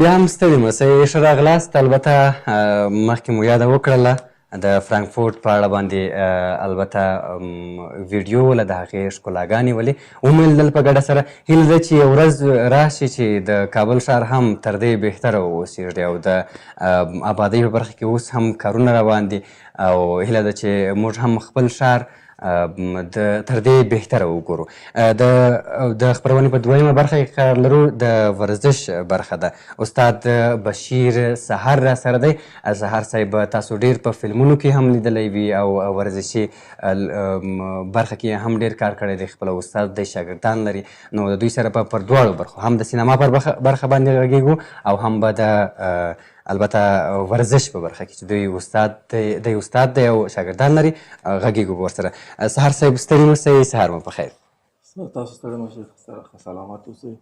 بیا هم ستړي مسئ ښه راغلاست. البته مخکې مو یاده وکړله د فرانکفورټ په اړه باندې البته ویډیو له د هغې ښکلاګانې ولې وموندل په ګډه سره. هیله ده چې یو ورځ راشي چې د کابل ښار هم تر دې بهتره واوسېږي او د آبادۍ په برخه کې اوس هم کارونه روان دي او هیله ده چې موږ هم خپل ښار تر دې بهتره وګورو. د خپرونې په دویمه برخه کې کار لرو د ورزش برخه ده. استاد بشیر سهار را سره دی. سهار صاحب تاسو ډېر په فلمونو کې هم لیدلی وي او ورزشي برخه کې هم ډېر کار کړی دی. خپله استاد دی، شاګردان لري. نو د دوی سره به پر دواړو برخو هم د سینما پر برخه باندې غږیږو او هم به د البته ورزش په برخه کې چې دوی استاد دی او شاګردان لري غږیږو به ورسره. سهار صاحب ستړي مسئ، سهار مو په خیر. تاسو ستړي مسئ، سلامت اوسئ.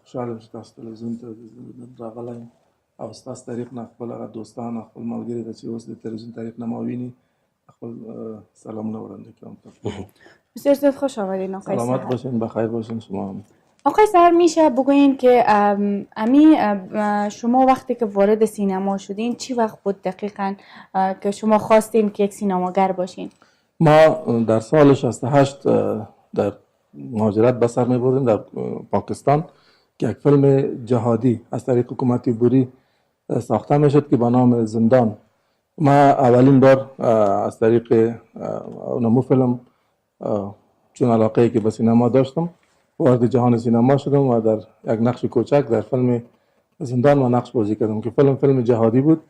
خوشحاله یم چې تاسو تلویزیون ته نن راغلی یم او ستاسو طریق نه خپل هغه دوستان خپل ملګري ته چې اوس د تلویزیون طریق نه ما ویني خپل سلامونه وړاندې کوم. بسیار زیاد خوش آمدین آقای سهر. سلامت باشین، بخیر باشین. شما هم آقای سهر میشه بگوین که شما وقتی که وارد سینما شدین چی وقت بود دقیقاً که شما خواستین که یک سینماگر باشین؟ ما در سال 68 در مهاجرت به سر می بردیم در پاکستان که یک فیلم جهادی از طریق حکومت بوری ساخته می شد که به نام زندان. ما اولین بار از طریق اونمو فیلم چون علاقه که به سینما داشتم وارد جهان سینما شدم و در یک نقش کوچک در فیلم زندان و نقش بازی کردم که فیلم جهادی بود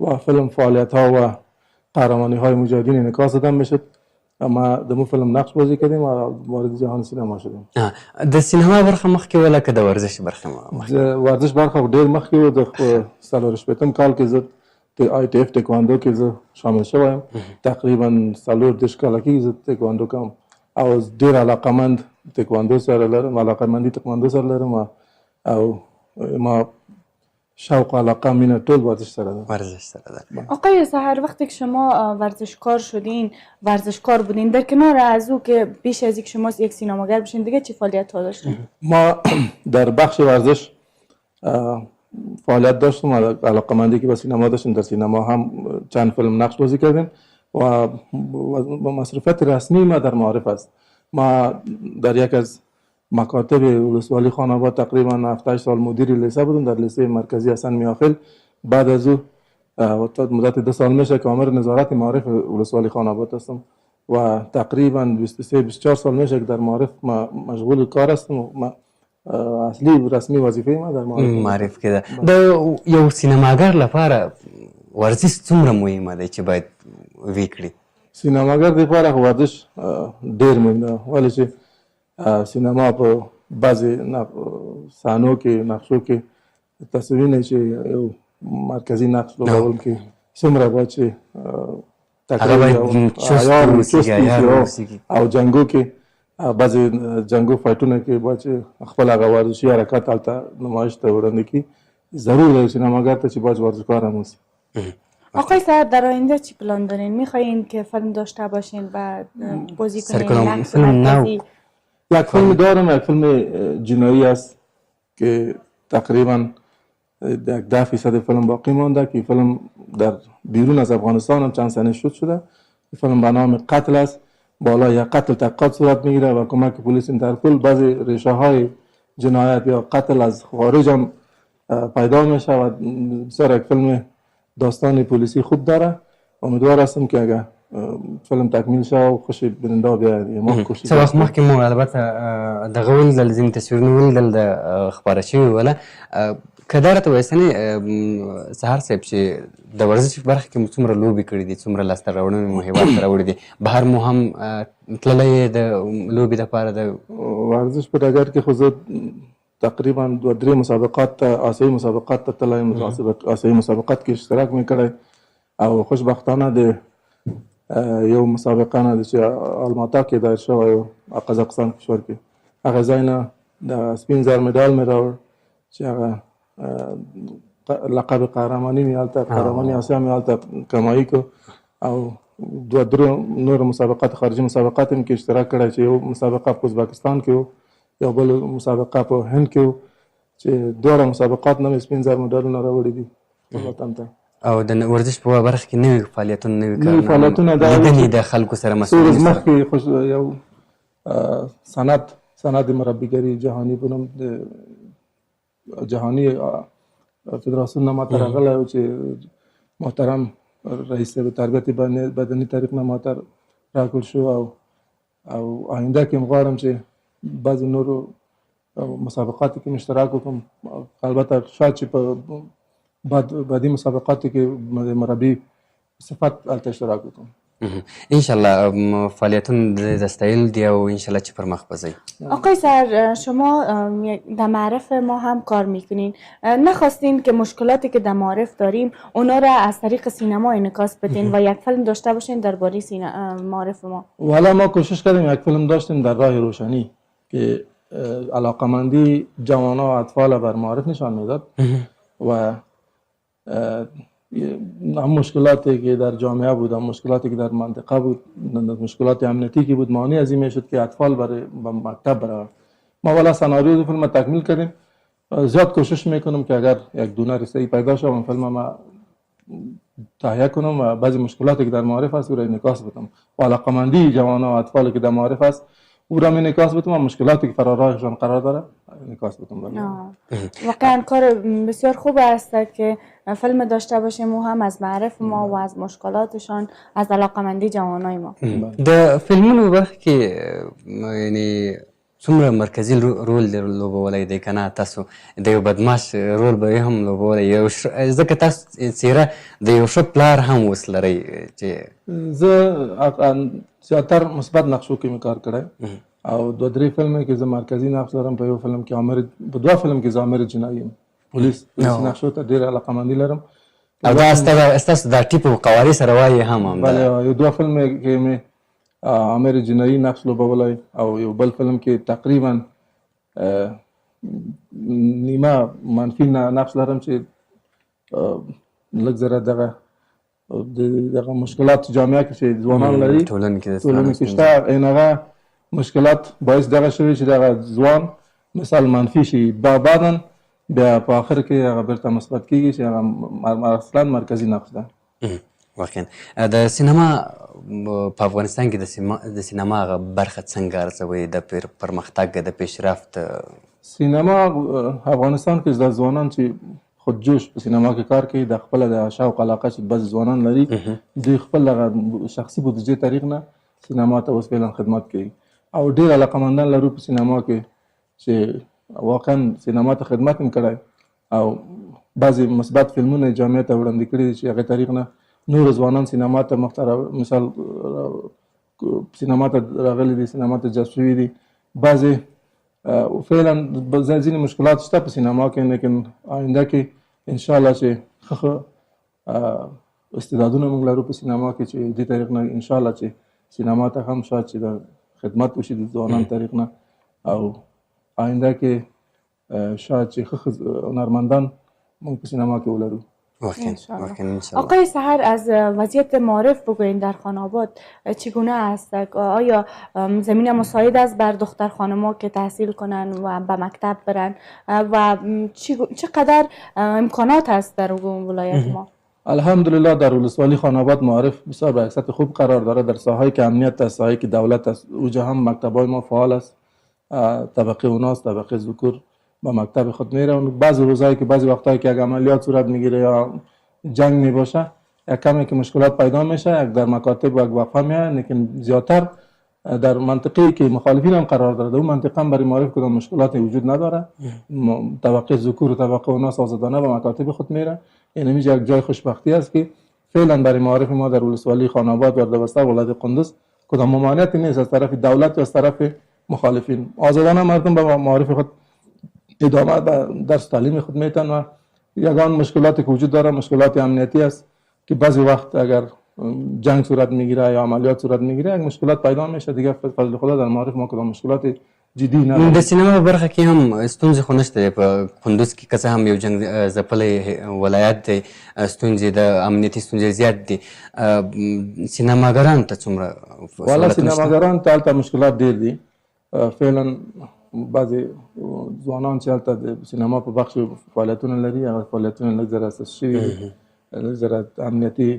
و فیلم فعالیت ها و قهرمانی های مجاهدین انعکاس دادن میشد. ما دمو فیلم نقش بازی کردیم و وارد جهان سینما شدیم. د سینما برخه مخکې ولا که د ورزش برخه مخکې؟ ورزش برخه ډیر مخکې و. د 40 کال کې زه د آی ټی اف تکواندو کې زه شامل شوم. تقریبا 40 کال کې زه تکواندو کوم او ډیر علاقمند تکواندو سره لرم، علاقمندي تکواندو سره لرم او ما شوق علاقه مینه ټول ورزش سره ده. ورزش سره ده. آقای سهر وقتی که شما ورزشکار شدین، ورزشکار بودین، در کنار از او که بیش از یک شما یک سینماگر بشین دیگه چی فعالیت ها داشتین؟ ما در بخش ورزش فعالیت داشتم، علاقمندی که به سینما داشتیم. در سینما هم چند فیلم نقش بازی کردیم و با مصروفیت رسمی ما در معارف است. ما در یک از مکاتب ولسوالی خاناباد تقریبا 7-8 سال مدیر لیسه بودم، در لیسه مرکزی حسن میاخیل. بعد از او مدت 2 سال میشه که آمر نظارت معارف ولسوالی خاناباد هستم و تقریبا 23-24 سال میشه که در معارف مشغول کار هستم. اصلی رسمی وظیفه ما در معارف کې ده. د یو سینماګر لپاره ورزش څومره مهمه ده چې باید وکړي؟ سینماګر لپاره ورزش ډیر مهم ده، ولې چې سینما په بعضې صحنو کې نقشو کې تصویرونه چې یو مرکزي نقش لوبول کې څومره باید چې او جنګو کې بعضې جنګو فایټونه کې باید چې خپل هغه ورزشي حرکات هلته نمایش ته وړاندې کړي. ضرور ده سینماګر ته چې باید ورزشکار هم اوسي. آقای سهر در آینده چی پلان دارین؟ میخواین که فیلم داشته باشین و بازی کنین؟ یک فیلم دارم، یک فیلم جنایی است که تقریبا 10% فیلم باقی مانده که فیلم در بیرون از افغانستان هم چند سنه شوت شده. فیلم به نام قتل است. بالا یک قتل تحقیقات صورت میگیره و کمک پلیس اینترپل بعضی ریشه های جنایت یا قتل از خارج هم پیدا میشه و بسیار یک فیلم داستان پلیسی خوب داره. امیدوار هستم که اگر فیلم تکمیل شه و خوش بیننده بیاید. ما کوشش څه وخت مخکې مو البته دغه ولیدل، ځینې تصویرونه ولیدل د خپاره شوي وله. که دا راته وایستنې سهار صاحب چې د ورزش په برخه کې مو څومره لوبې کړي دي، څومره لاسته راوړنې مو هېواد ته راوړي دي، بهر مو هم تللی د لوبې دپاره د ورزش په ډګر کې خو زه تقریبا 2-3 مسابقات ته آسیایي مسابقات ته تللی یم. آسیایي مسابقات کې اشتراک مې کړی او خوشبختانه د یو مسابقه نه چې الماتا کې دایر شوی و قزاقستان کشور کې، هغه ځای نه د سپین زر مډال مې راوړ چې هغه لقب قهرماني مې هلته قهرماني اسیا مې هلته کمایي کړو او 2-3 نور مسابقات خارجي مسابقات هم کې اشتراک کړی چې یو مسابقه په ازبکستان کې و، یو بل مسابقه په هند کې و چې دواړه مسابقات نه مې سپین زر مډالونه راوړي دي وطن ته. او د ورزش په برخه کې نوي فعالیتونه نوي فعالیتونه دا لیدنې د خلکو سره څو مسؤلیت ورځې مخکې یو سند مربیګري جهاني په نوم د جهاني فدراسیون نه ماته راغلی و چې محترم رئیس تربیت بدني تاریخ نه ماته راکړل شو او آینده کې غواړم چې بعضې نورو مسابقاتو کې اشتراک وکړم. البته شاید چې په بعدي مسابقاتو کې مربی صفت هلته اشتراک وکړم. انشالله فعالیتون دستایل دی و انشالله چی پر مخ بزی. آقای سر شما در معرف ما هم کار میکنین، نخواستین که مشکلاتی که در معرف داریم اونا را از طریق سینما انعکاس بدین و یک فیلم داشته باشین درباره معرف ما؟ والا ما کوشش کردیم یک فیلم داشتیم در راه روشنی که علاقمندی جوان و اطفال بر معرف نشان میداد و مشکلاتی که در جامعه بود، مشکلاتی که در منطقه بود، مشکلات امنیتی که بود مانع از این میشد که اطفال برای مکتب برن. ما والا سناریوی فیلم تکمیل کردیم. زیاد کوشش میکنم که اگر یک دونه رسایی پیدا شد اون فیلم ما تهیه کنم و بعضی مشکلاتی که در معارف است او را انعکاس بدم و علاقمندی جوان و اطفالی که در معارف است او را انعکاس بدم و مشکلاتی که فرارایشان قرار داره انعکاس بدم. واقعا کار بسیار خوب است که فیلم داشته باشیم و هم از معرف ما و از مشکلاتشان، از علاقمندی جوانای ما. د فیلمونو برخه کې یعنی څومره مرکزي رول لوبولی دی که نه تاسو د یو بدماش رول به هم لوبولی ځکه تاسو څیره د یو ښه پلار هم اوس لرئ چې زه زیاتر مثبت نقشو کې مې کار کړی او دوه درې فلم کې زه مرکزي نقش لرم. په یو فلم کې په دوه فلم کې زه عامر جنایي یم، پولیس نقشو ته ډېره علاقمندي لرم او دا ستاسو دا ټیپ قوارې سره وایي هم بله یو دوه فلم کې مې عامر جنایي نقش لوبولی او یو بل فلم کې تقریبا نیمه منفي نقش لرم چې لږ ذره دغه مشکلات جامعه کې چې ځوانان لري ټولنې کې شته این هغه مشکلات باعث دغه شوي چې دغه ځوان مثال منفي شي بعدا بیا په آخر کې هغه بیرته مثبت کېږي چې هغه اصلا مرکزي نقش ده. واقعا د سینما په افغانستان کې د سینما هغه برخه څنګه ارزوئ د پرمختګ د پیشرفت؟ سینما افغانستان کې د ځوانان چې خودجوش په سینما کې کار کوي د خپله د شوق علاقه چې بعضې ځوانان لري دوی خپل هغه شخصي بودجې طریق نه سینما ته اوس فعلا خدمت کوي او ډېر علاقمندان لرو په سینما کې چې واقعا سینما ته خدمت هم کړی او بعضې مثبت فلمونه جامعه ته وړاندې کړي دي چې هغې طریق نه نور ځوانان سینما ته مثال سینما ته راغلي دي، سینما ته جذب شوي دي. بعضې فعلا ځینې مشکلات شته په سینما کې لیکن آینده کې انشاءالله چې ښه استعدادونه موږ لرو په سینما کې چې دې طریق نه انشاءالله چې سینما ته هم شاید چې د خدمت وشي د ځوانانو طریق نه او آینده کې شاید چې ښه هنرمندان موږ په سینما کې ولرو. آقای سحر از وضعیت معارف بگوین در خاناباد چگونه است؟ آیا زمین مساعد است بر دختر خانما که تحصیل کنن و به مکتب برن و چقدر امکانات است در ولایت ما؟ الحمدلله در ولسوالی خاناباد معارف بسیار به عکست خوب قرار داره. در ساحه‌ای که امنیت است، ساحه‌ای که دولت است، اوجا هم مکتب‌های ما فعال است. طبقه اوناست، طبقه ذکور با مکتب خود میره. بعضی روزایی که بعضی وقتایی که اگه عملیات صورت میگیره یا جنگ میباشه یک کمی که مشکلات پیدا میشه، یک در مکاتب و یک وقفه میاد، لیکن زیادتر در منطقه‌ای که مخالفین هم قرار داره اون منطقه هم برای معارف کدام مشکلاتی وجود نداره. طبقه ذکور و طبقه اوناس آزادانه به مکاتب خود میره. یعنی اینجا یک جای خوشبختی است که فعلا برای معارف ما در ولسوالی خاناباد و اردبسته ولایت قندوز کدام ممانعتی نیست از طرف دولت و از طرف مخالفین. آزادانه مردم به معارف خود ادامه درس تعلیم خود میتن و یگان مشکلاتی که وجود داره مشکلات امنیتی است که بعضی وقت اگر جنگ صورت میگیره یا عملیات صورت میگیره یک مشکلات پیدا میشه. دیگه فضل خدا در معارف ما کدام مشکلات جدی نه. د سینما برخه کې هم ستونزې خو نشته په کندوز کې که څه هم یو جنګ ځپلی ولایت دی، ستونزې د امنیتي ستونزې زیات دي. سینماګرانو ته څومره والا سینماګرانو ته هلته مشکلات ډېر دي. فعلا بعضې ځوانان چې هلته د سینما په بخش فعالیتونه لري هغه فعالیتونه لږ زره اساس شوي دي لږ زره امنیتي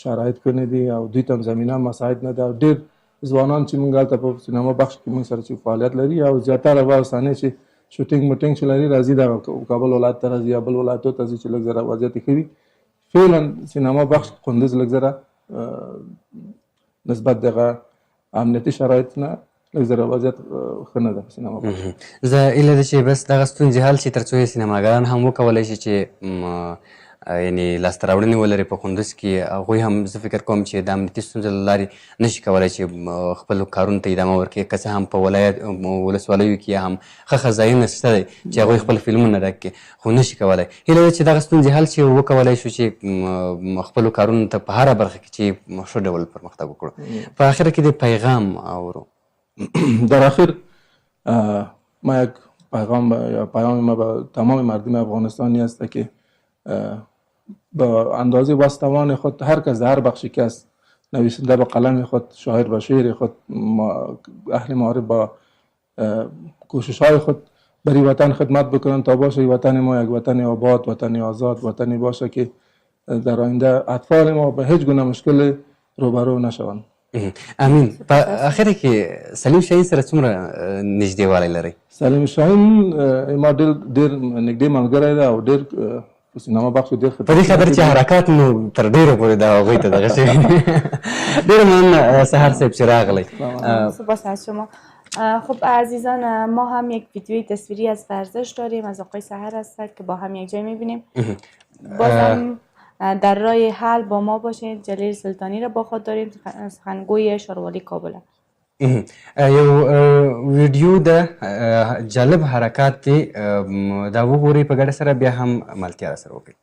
شرایط ښه نه دي او دوی ته هم زمینه مساعد نه ده او ډېر ځوانان چې موږ هلته په سینما بخش کې موږ سره چې فعالیت لري او زیاتره به اوسنۍ چې شوټینګ موټینګ چې لري راځي دغه کابل ولایت ته راځي یا بل ولایتو ته ځي چې لږ زره وضعیت یې ښه وي فعلا سینما بخش کندز لږ زره نسبت دغه امنیتي شرایط نه لږ زره وضعیت ښه نه ده په سینما بخش زه هیله ده چې بس دغه ستونزې حل شي تر څو یې سینماګران هم وکولی شي چې یعنې لاسته راوړنې ولري په کندز کې هغوی هم زه فکر کوم چې د امنیتي ستونزو له لارې نشي کولی چې خپلو کارونو ته ادامه ورکړي که څه هم په ولسوالیو کې هم ښه ځایونه شته دی چې هغوی خپل فلمونه ډک کړي خو نشي کولی هیله ده چې دغه ستونزې حل شي وکولی شو چې خپلو کارونو ته په هره برخه کې چې ښه ډول پرمختګ وکړو په آخره کې د پیغام اورو در آخر ما یک پیام ما به تمام مردم افغانستانی است که به اندازه وستوان خود هر کس در هر بخشی که است نویسنده به قلم خود شاعر به شعر خود اهل معارف با کوشش های خود برای وطن خدمت بکنن تا باشه وطن ما یک وطن آباد وطن آزاد وطنی باشه که در آینده اطفال ما به هیچ گونه مشکل روبرو نشوند امین په اخره کې سلیم شاهین سره څومره نږدېوالی لرئ سلیم شاهین ما ډېر نږدې ملګری دی او ډېر په سینما بخش ډېر په دې خبر چې حرکات مو تر ډېره پورې د هغوی ته دغه شوي ډېره مننه سحر صاحب چې راغلی سپاس از شما خب عزیزان ما هم یک ویدیوی تصویری از ورزش داریم از آقای سحر هستند که با هم یک جای میبینیم بازم در راه حل با ما باشید جلیل سلطانی را با خود داریم سخنگوی شاروالی کابل یو ویډیو د جالب حرکات دی دا وګورئ په ګډه سره بیا هم ملتیا سره وکړئ